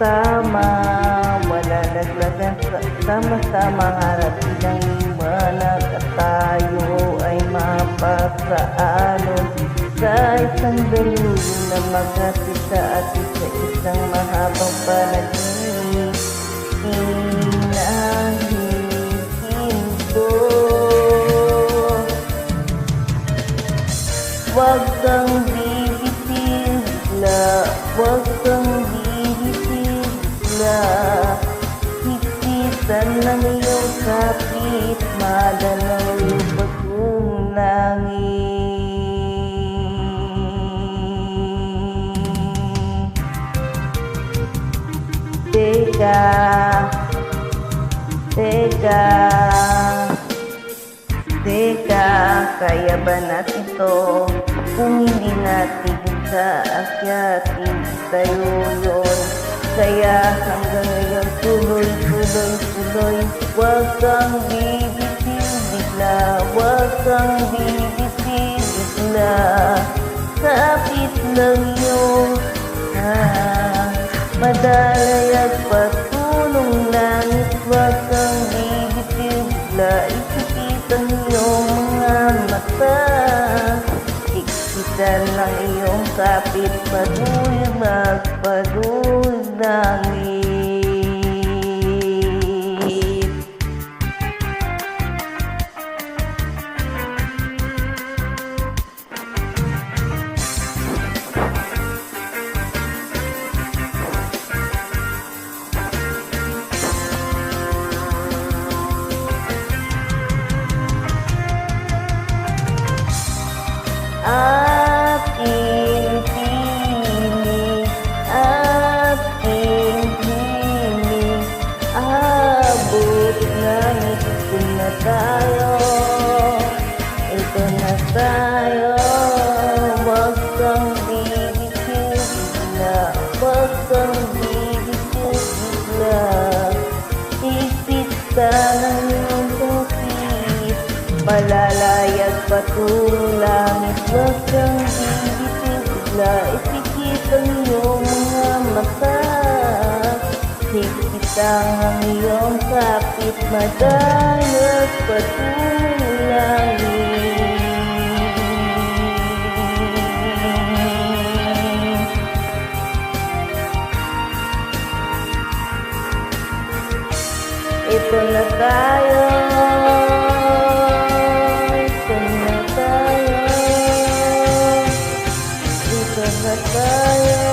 sama, wala naglagan sama-sama harap ilang liwanag at tayo ay mapagkaanon sa isang daluyan na maghatid sa atin sa isang mahabang panaginip. Hinahinto, wag kang bibitin bigla, wag kang bibitin bigla. Hipitan ng iyong kapit, madalaw lubag kong langit. Teka, teka, teka, kaya ba natin to? Kung hindi natin kaakyatin, tayo yun. Kaya hanggang ngayon tuloy, tuloy, tuloy. Huwag kang bibitin bigla, huwag kang bibitin bigla. Kapit lang yun, madalay at patulong langit. Huwag kang bibitin bigla, ipikitan iyong mga mata. Iksitan ng iyong kapit, paduy magpaduy langit. Aking piling, aking piling, abot ng ito na tayo, ito na tayo. Wag kang bibitin bigla, wag kang bibitin bigla. Ipit ka ng iyong kapit, malalayag patulong langit. Huwag kang bibitin bigla, ipikit ang iyong mga mata. Higpitan ang iyong kapit, madayag patulong langit. Ito na tayo, ito na tayo, ito na tayo.